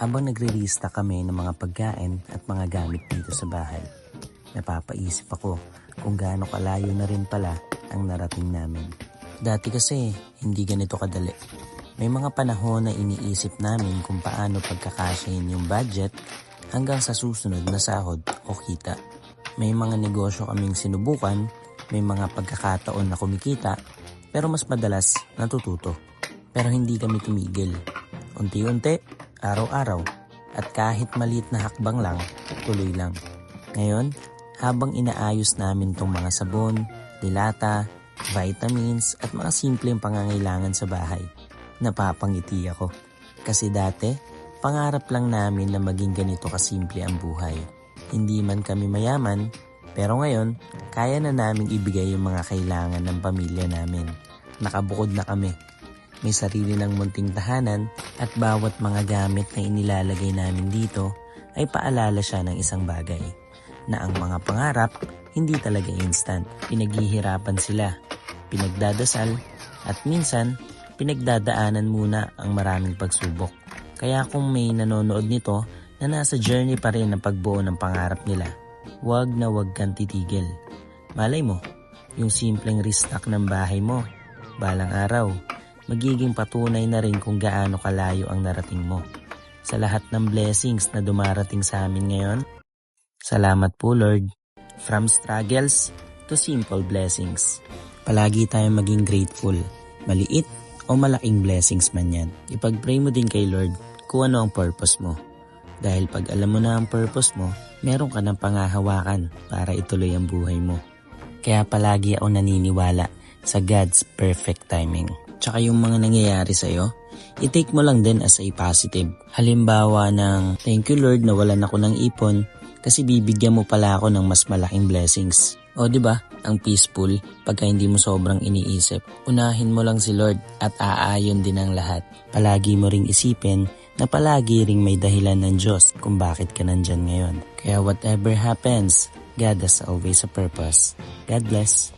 Habang nagre-restock kami ng mga pagkain at mga gamit dito sa bahay, napapaisip ako kung gaano kalayo na rin pala ang narating namin. Dati kasi hindi ganito kadali. May mga panahon na iniisip namin kung paano pagkakasyahin yung budget hanggang sa susunod na sahod o kita. May mga negosyo kaming sinubukan, may mga pagkakataon na kumikita, pero mas madalas natututo. Pero hindi kami tumigil. Unti-unti, araw-araw, at kahit maliit na hakbang lang, tuloy lang. Ngayon, habang inaayos namin tong mga sabon, dilata, vitamins at mga simpleng pangangailangan sa bahay, napapangiti ako. Kasi dati, pangarap lang namin na maging ganito kasimple ang buhay. Hindi man kami mayaman, pero ngayon, kaya na namin ibigay yung mga kailangan ng pamilya namin. Nakabukod na kami. May sarili ng munting tahanan at bawat mga gamit na inilalagay namin dito ay paalala siya ng isang bagay. Na ang mga pangarap, hindi talaga instant. Pinaghihirapan sila, pinagdadasal, at minsan, pinagdadaanan muna ang maraming pagsubok. Kaya kung may nanonood nito na nasa journey pa rin ng pagbuo ng pangarap nila, wag na wag kang titigil. Malay mo, yung simpleng restock ng bahay mo, balang araw, magiging patunay na rin kung gaano kalayo ang narating mo. Sa lahat ng blessings na dumarating sa amin ngayon, salamat po Lord. From struggles to simple blessings. Palagi tayong maging grateful, maliit o malaking blessings man yan. Ipag-pray mo din kay Lord kung ano ang purpose mo. Dahil pag alam mo na ang purpose mo, meron ka ng pangahawakan para ituloy ang buhay mo. Kaya palagi ako naniniwala sa God's perfect timing. Tsaka yung mga nangyayari sa'yo, i-take mo lang din as a positive. Halimbawa ng, thank you Lord, nawalan ako ng ipon kasi bibigyan mo pala ako ng mas malaking blessings. O diba, ang peaceful pagka hindi mo sobrang iniisip. Unahin mo lang si Lord at aayon din ang lahat. Palagi mo ring isipin na palagi ring may dahilan ng Diyos kung bakit ka nandyan ngayon. Kaya whatever happens, God has always a purpose. God bless.